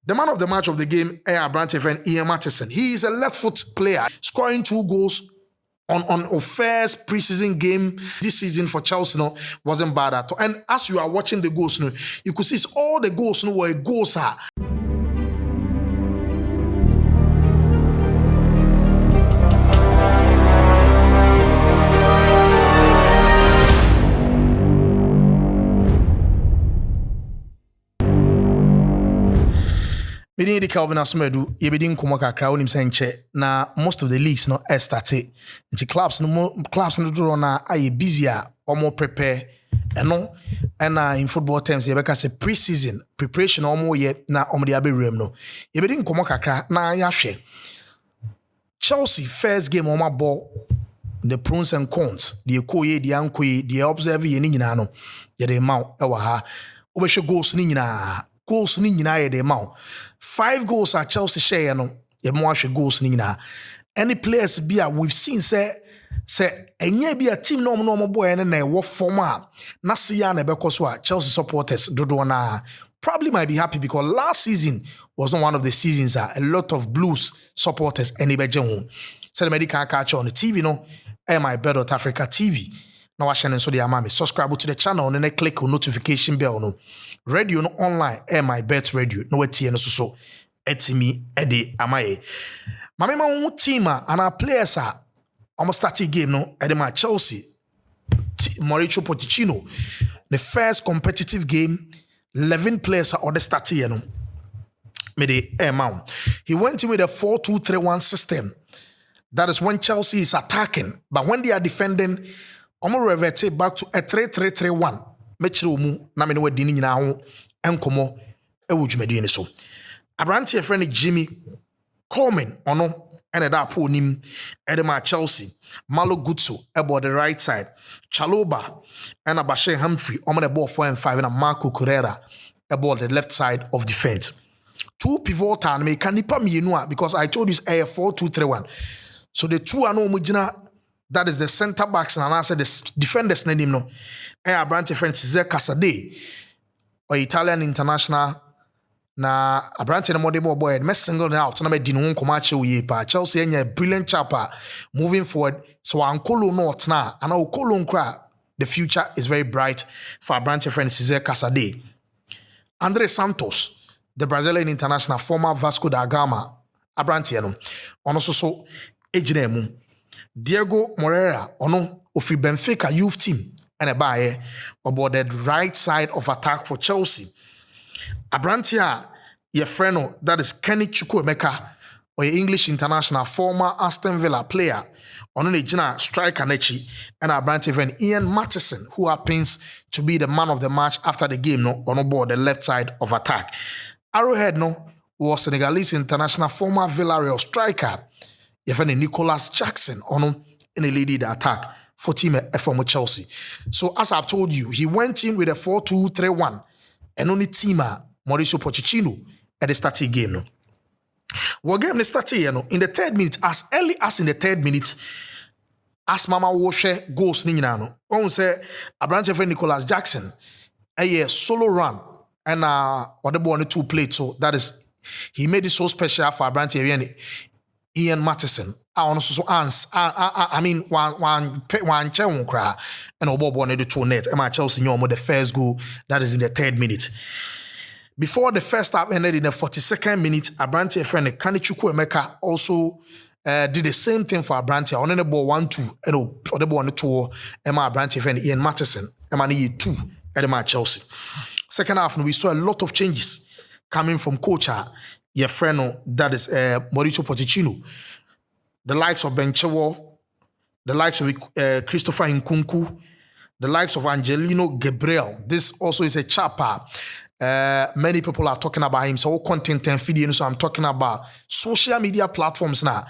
The man of the match of the game, Abrante friend Ian Matheson. He is a left foot player, scoring 2 goals on a first preseason game this season for Chelsea. No, wasn't bad at all. And as you are watching the goals, no, you could see all the goals no were goals. We didn't Calvin Asmedu, you didn't come na most of the leagues no started. The clubs no draw na are busier or more prepare and in football terms you say pre-season preparation or more yet na the abe room no. You didn't come na yashe. Chelsea first game on my ball, the pros and cons, the okoye, the ankoye, the observer ye nyina no. Ye de mount ewa ha. Obeshe goals ni nyina ye de mount. 5 goals at Chelsea share no ye mo goals ni nyina. Any players be we've seen say enye be a team no boy na e wo form a na se ya na be so a Chelsea supporters dodo na probably might be happy because last season was not one of the seasons a lot of Blues supporters any be home. So the medical catch on the TV no MYBET.AFRICA TV. Now watching so the amami subscribe to the channel and then click on notification bell no. Radio no online MYBET radio no wetie no so etimi ede amaye. Mama ma team and our players are almost starting game no ede ma Chelsea Mauricio Pochettino the first competitive game 11 players are the starting you know. Me the amount. He went in with a 4-2-3-1 system. That is when Chelsea is attacking, but when they are defending, I'm revert back to a 3-3-3-1. Mechiro mu na me no wadi ni nyina ho enkomo ewu dwumadi ni so. Abrante friend Jimmy Coleman ono ene da po nim edema Chelsea. Malo Gutso about the right side. Chaloba and Abashe Humphrey on the ball 4 and 5 and Marco Correa about the left side of defense. 2 pivot and me can nipa me because I told you it's a 4-2-3-1. So the 2 are no mujina. That is the center backs and I said the defenders name no. Abrante friend Cesar Casade or Italian international na Abrante no more boy and single out na me di no komache we pa Chelsea a brilliant chapa moving forward so ankolo not na and okolo nkra the future is very bright for Abrante friend Cesar Casade. Andre Santos, the Brazilian international former Vasco da Gama Abrante no ono so ejinemu Diego Moreira ono ofri Benfica youth team and a buyer about the right side of attack for Chelsea. Abrantia your friend that is Kenny Chukwuemeka or English international former Aston Villa player on the Gina striker Nechi and Abrantia friend Ian Matheson who happens to be the man of the match after the game no on board the left side of attack. Arrowhead no was Senegalese international former Villarreal striker your friend Nicholas Jackson on in a lead the attack for team from Chelsea. So as I've told you, he went in with a 4-2-3-1 and only teamer Mauricio Pochettino at the starting game. No. Well, game the starting in the 3rd minute, as early as in the 3rd minute, as Mama Washe goes Ninano. On say Abrante friend Nicholas Jackson, a solo run and what the ball on the 2 plates. So that is he made it so special for Abrante Ian Matheson. I mean, one chair cry and Obobo on the 2 net. And Chelsea knew the first goal that is in the 3rd minute. Before the first half ended in the 42nd minute, Abrante friend Kenny Chukwuemeka also did the same thing for Abrante. On the ball 1-2 and on the ball on the 2. Emma Abrante friend Ian Matheson. Emma 2 at Chelsea. Second half, we saw a lot of changes coming from coach. Your friend that is Mauricio Pochettino, the likes of Benchewo, the likes of Christopher Nkunku, the likes of Angelino Gabriel. This also is a chapper. Many people are talking about him. So all content and video. So I'm talking about social media platforms now.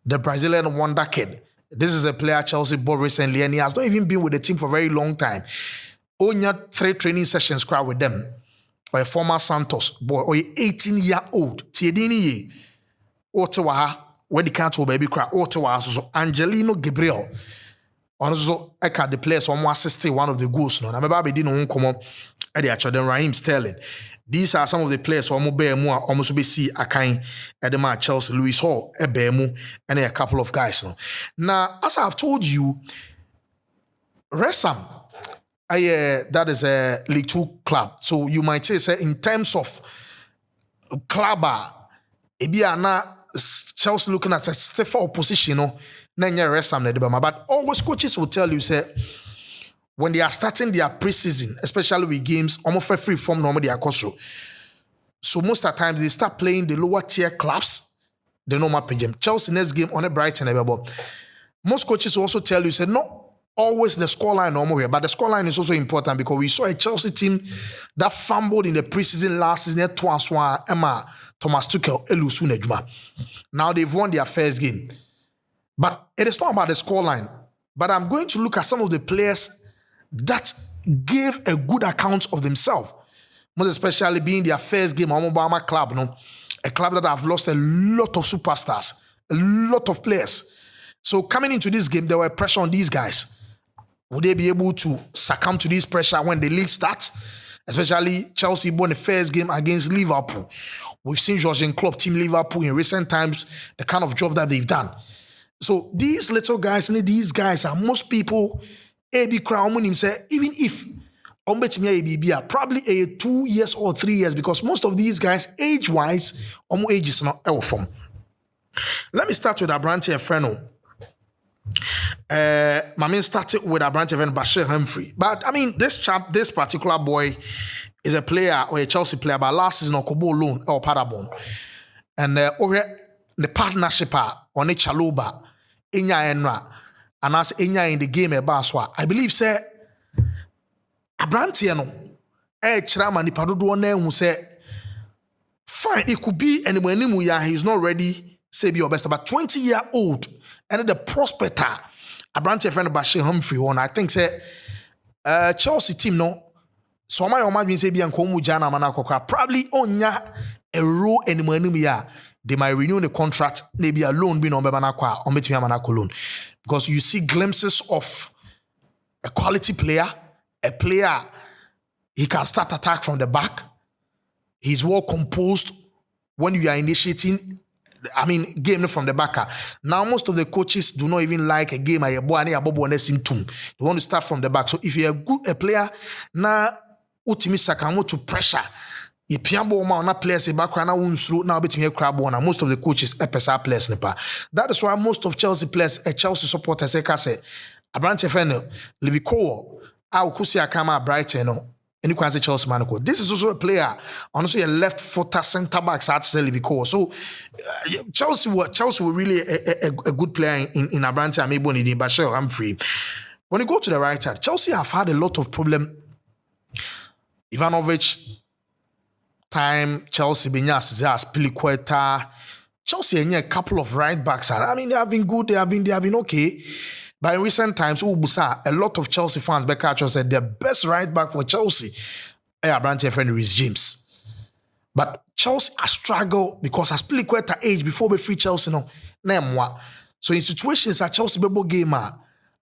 The Brazilian wonder kid. This is a player Chelsea bought recently, and he has not even been with the team for a very long time. Only 3 training sessions crowd with them. Or a former Santos boy, or 18-year-old. Tiedini ye. Ottawa, where the can't baby cry. Ottawa, so Angelino Gabriel. Also, I the players from 160, one of the goals. No, I'm about to come on. Eddie actually Raheem Sterling. These are some of the players who are almost be see a kind Edema Chelsea, Lewis Hall, Ebemu, and a couple of guys. Now, as I've told you, Wrexham, that is a League Two club. So you might say in terms of club, Chelsea looking at a stiffer opposition, Wrexham, but always coaches will tell you, say, when they are starting their preseason, especially with games, almost free from normally they are so most of the times they start playing the lower tier clubs, the normal PGM. Chelsea next game on a Brighton, but most coaches will also tell you, say, not always the scoreline normal here, but the scoreline is also important because we saw a Chelsea team that fumbled in the preseason last season twice. Emma Thomas Tuchel elusu nejuma. Now they've won their first game, but it is not about the scoreline. But I'm going to look at some of the players that gave a good account of themselves, most especially being their first game on Obama club, a club that have lost a lot of superstars, a lot of players. So coming into this game, there were pressure on these guys. Would they be able to succumb to this pressure when the league starts? Especially Chelsea won the first game against Liverpool. We've seen Jurgen Klopp team Liverpool in recent times, the kind of job that they've done. So these little guys, and these guys are most people, AB Crown, even if probably 2 years or 3 years, because most of these guys, age-wise, age is not from. Let me start with Abrante Freno. My man started with Abrante and Bashir Humphrey. But I mean, this particular boy is a player or a Chelsea player, but last season Kobo loan or Parabon. And the partnership on a Chaloba, Inya Enra, and as Inya in the game Baswa. I believe say Abrante Chirama Nipadudo who say fine, it could be anywhere he's not ready, say be your best, but 20-year-old. And the prospector, Abrante friend Bashir Humphrey one, I think say Chelsea team so my imagine say be Nkomu Jana Manakokra probably onya a role anymore they might renew the contract, maybe a loan being on Bebanakwa or Metimia Manako loan. Because you see glimpses of a quality player, a player he can start attack from the back. He's well composed when you are initiating game from the back. Now, most of the coaches do not even like a game. They want to start from the back. So if you're a player, now to pressure. If you players background now between most of the coaches players. That is why most of Chelsea players, Chelsea supporters, say, Abrante Fennel, Livico, Kusi Akama Brighton. Chelsea Monaco. This is also a player, honestly, a left-footer centre-back, so Chelsea were really a good player in Abrante Ameboni, in Bashir Humphrey. When you go to the right side, Chelsea have had a lot of problem. Ivanovic, time, Chelsea, Binyas, Piliqueta, Chelsea, and a couple of right backs. I mean, they have been good, they have been okay. But in recent times, a lot of Chelsea fans back at said the best right back for Chelsea, Abrante friend Reece James. But Chelsea has struggled because has played quite an age before we free Chelsea So in situations at Chelsea Bebo gamer,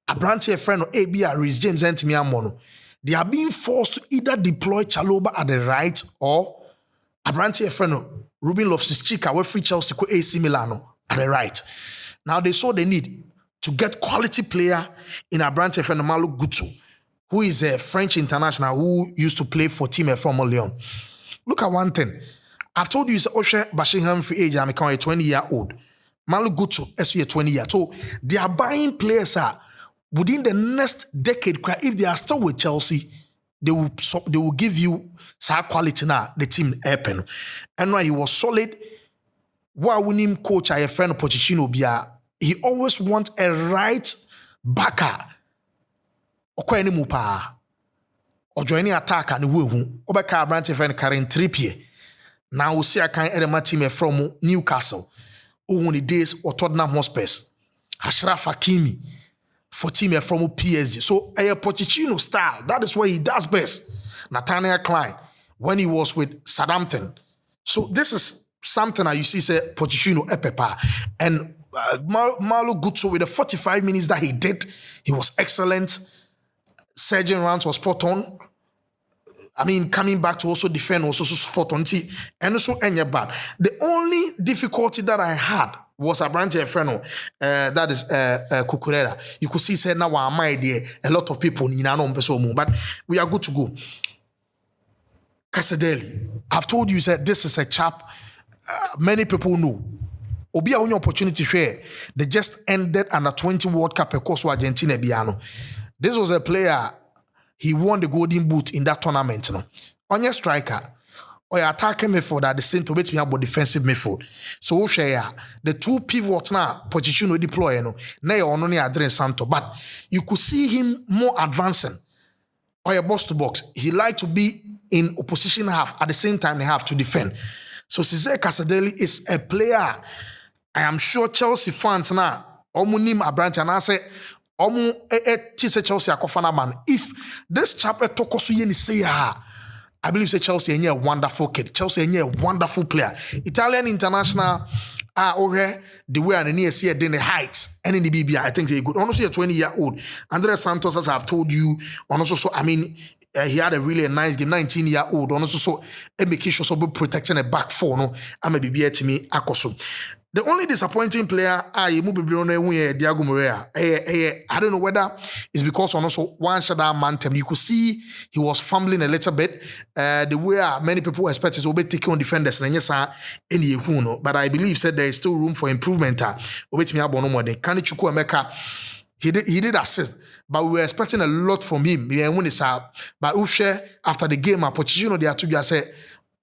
Abrante friend or ABR Reece James and Timiamono, they are being forced to either deploy Chaloba at the right or Abrante friend Ruben Loftus-Cheek we free Chelsea ko AC Milano at the right. Now they saw the need to get quality player in Abrante Fenomalu Gutu, who is a French international who used to play for Team from Lyon. Look at one thing. I've told you, Oshe Bashir Humphrey age, I'm a 20-year-old. Malu Gutu, SU 20 years. So they are buying players within the next decade. If they are still with Chelsea, they will give you some quality now, the team happen. And when he was solid, why winning coach, I friend Pochettino Bia. He always wants a right backer. Or any mupa. Or joining attacker and woo. Obeka Abrante friend carrying Trippier. Now we see a kind of team from Newcastle. Who won the days or Tottenham Hotspurs. Ashraf Hakimi for team from PSG. So a Pochettino style. That is what he does best. Nathaniel Klein when he was with Southampton. So this is something that you see say Pochettino epepa and Malo Gutso with the 45 minutes that he did, he was excellent. Sergeant Rance was spot on. I mean, coming back to also defend, also support on T, and also any bad. The only difficulty that I had was a branch friend, that is Kukurera. You could see, said now my idea, a lot of people in Anon, but we are good to go. Casadeli, I've told you, said this is a chap many people know. Obi a only opportunity share. They just ended under 20 World Cup across Argentina Biano. This was a player, he won the golden boot in that tournament. No? On your striker, or your attacking midfield at the same to wait me about defensive midfield. So we share the two pivots now, position deploy, no, now you're only Adrian Santo. But you could see him more advancing. Or your box to box. He liked to be in opposition half at the same time they have to defend. So Cesar Casadeli is a player. I am sure Chelsea fans now, Omunim Abrante and I say, Omu Chelsea akofana man. If this chap tokosu yeni say I believe say Chelsea is a wonderful kid. Chelsea is a wonderful player. Italian international the way and near see the heights and in the BBI, I think they good. Honestly, a 20-year-old. Andres Santos, as I've told you, also so I mean he had a really nice game, 19-year-old. Also so make sure so be protecting a back four. No, I'm a BBI to me akoso. The only disappointing player Diego Moreira. I don't know whether it's because on also one shadow man term. You could see he was fumbling a little bit. The way many people expect is be taking on defenders and yes, any but I believe said there is still room for improvement. He did assist, but we were expecting a lot from him. But after the game, Pochettino they are say.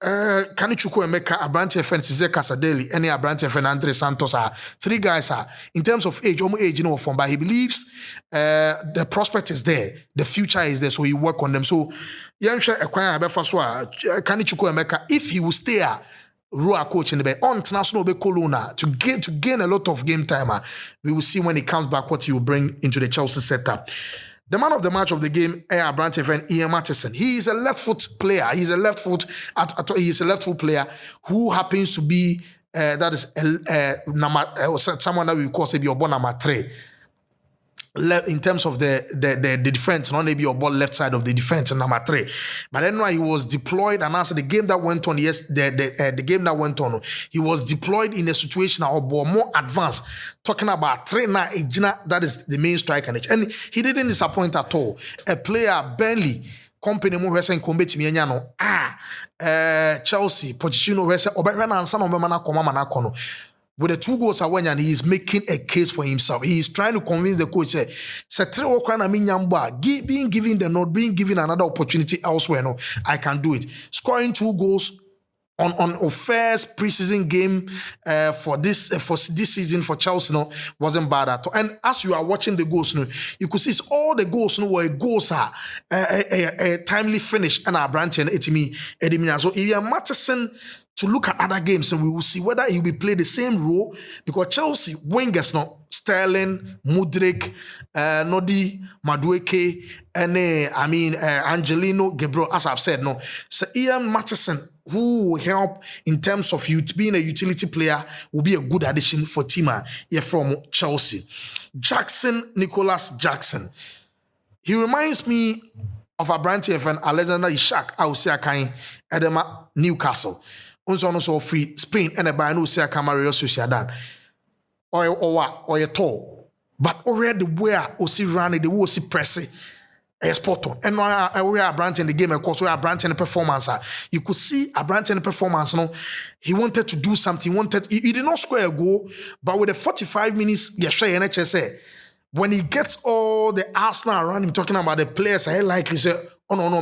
Kanichuku Emeka, Abrante friend Cesar Casadeli, any Abrante friend Andre Santos are three guys are in terms of age, almost age, form, but he believes the prospect is there, the future is there, so he work on them. So Kanichuku Emeka, if he will stay Roa coach in the on international Colonna to gain a lot of game time, we will see when he comes back what he will bring into the Chelsea setup. The man of the match of the game, Abrante friend Ian Matheson. He is a left foot player. He's a left foot player who happens to be that is someone that we call say your number 3. In terms of the defense, not maybe your ball left side of the defense, number 3. But then when he was deployed, and after the game that went on, the game that went on, he was deployed in a situation or more advanced, talking about 3 now, that is the main striker, and he didn't disappoint at all. A player, Burnley, company mo hwese nkombe timi anya no Chelsea Pochettino hwese obehwe na ansa no memana koma mana kono. With the 2 goals and he is making a case for himself. He is trying to convince the coach, being given the nod, being given another opportunity elsewhere. No, I can do it. Scoring 2 goals on a first preseason game for this season for Chelsea wasn't bad at all. And as you are watching the goals, you could see all the goals were goals are a timely finish and our branch and Etimi. So if you are Matheson to look at other games and we will see whether he will play the same role because Chelsea wingers Sterling, Mudryk, Nodi, Madueke, and Angelino, Gabriel, as I've said, So Ian Matheson, who will help in terms of being a utility player, will be a good addition for Tima here from Chelsea. Nicholas Jackson. He reminds me of Abrante and Alexander Ishak, I will say Edema Newcastle. Also free Spain and a by no say Camarillo Sociedad. Or a tall. But already where Osi Rani, the Osi Pressy, a spot on. And we are Brandt in the game, of course, we are Brandt in the performance. You could see a Brandt in the performance. He wanted to do something. He did not score a goal, but with the 45 minutes, NHS, when he gets all the Arsenal around him talking about the players, I likely say, oh no,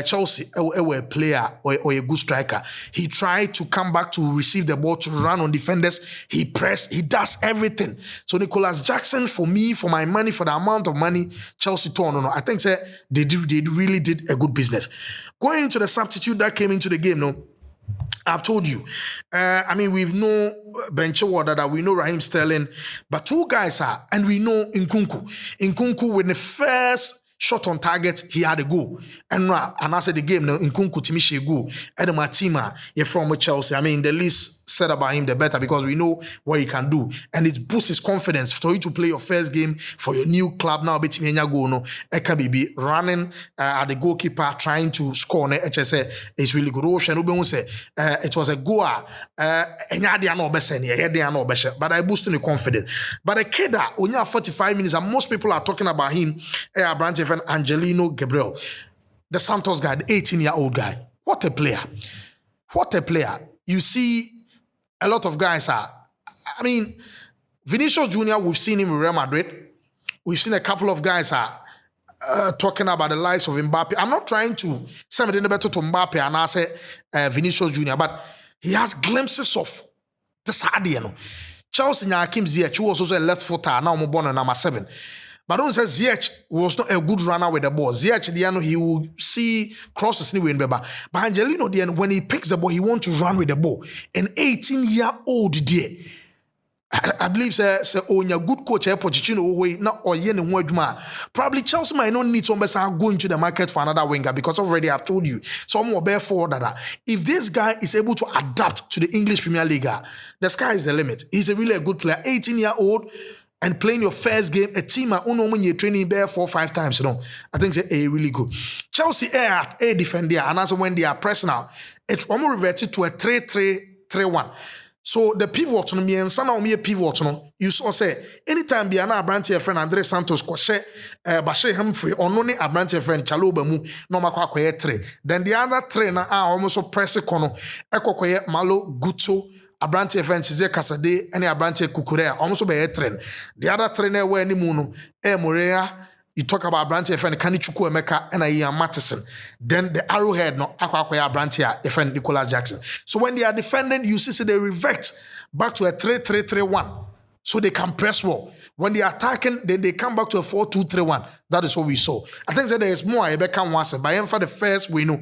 Chelsea, a player or a good striker. He tried to come back to receive the ball, to run on defenders. He pressed, he does everything. So Nicholas Jackson, for me, for my money, for the amount of money Chelsea took, I think they really did a good business. Going into the substitute that came into the game, I've told you. We've known Ben Chilwell, that we know Raheem Sterling, but 2 guys and we know Nkunku. Nkunku with the first shot on target, he had a goal. And I said the game, in Nkunku Timishi goal. And Matima, you're from Chelsea. I mean, the least said about him, the better, because we know what he can do. And it boosts his confidence for you to play your first game for your new club. Now, Betimenya go no, Ekabibi running at the goalkeeper, trying to score. HSA is really good. It was a goal. But I boosted the confidence. But a kid that only 45 minutes, and most people are talking about him, and Angelino Gabriel, the Santos guy, the 18-year-old guy. What a player. What a player. You see, a lot of guys are, I mean, Vinicius Jr., we've seen him with Real Madrid. We've seen a couple of guys are talking about the likes of Mbappe. I'm not trying to say anything better to Mbappe and I say Vinicius Jr., but he has glimpses of this idea. Chelsea Hakim Ziyech, who was also a left footer, now born on number 7. But don't say Ziyech was not a good runner with the ball. Ziyech, he will see crosses anyway in Beba. But Angelino, when he picks the ball, he wants to run with the ball. An 18-year-old dear. I believe say on your good coach Pochettino way not or yen probably Chelsea might not need somebody go into the market for another winger, because already I've told you some more bear forward that if this guy is able to adapt to the English Premier League, the sky is the limit. He's a really good player, 18-year-old. And playing your first game, a team when you're training there 4 or 5 times, I think it's really good. Chelsea at a defender, and as when they are pressing now, it's almost reverted to a 3-3-3-1. So the pivot on me and son of me a pivot no. You saw say anytime be an Abranti friend Andre Santos kwashe Bashe Humphrey or no Abranti friend Chaloba mu no makwa 3. Then the other 3 na almost press kono ekwa Malo Guto Abranti friend Cesar Casade and Abranti Kukurea almost be 3. The other 3 na where ni muno Morea. You talk about Branty friend Kanichuku Emeka and Ian Mattison. Then the arrowhead no Aqua Branty friend Nicolas Jackson. So when they are defending, you see they revert back to a 3-3-3-1. So they can press well. When they are attacking, then they come back to a 4-2-3-1. That is what we saw. I think that there is more Rebecca once, but for the first we know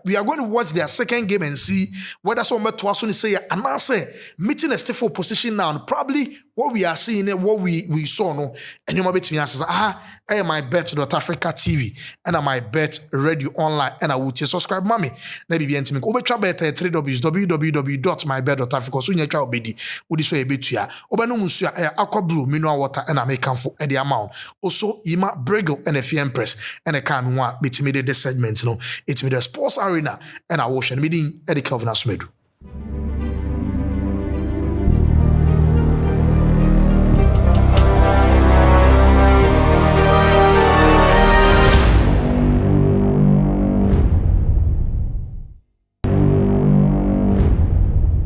we are going to watch their second game and see whether someone to us say and I say meeting a stiff position now, and probably what we are seeing and what we saw no, and you might be to me and says, I am MYBET.AFRICA TV and I MYBET radio online and I will subscribe mommy. Maybe be intimate. Obe travel 3 www.mybet.africa. So you try obedi. Udi so ebe tuya. Obe no musu aqua blue mineral water and I make for the amount. Also ima Bregel and a Empress and a come one meeting me the segment no. It's me the sports arena and I watch and meeting Eddie Kelvin Asmedu.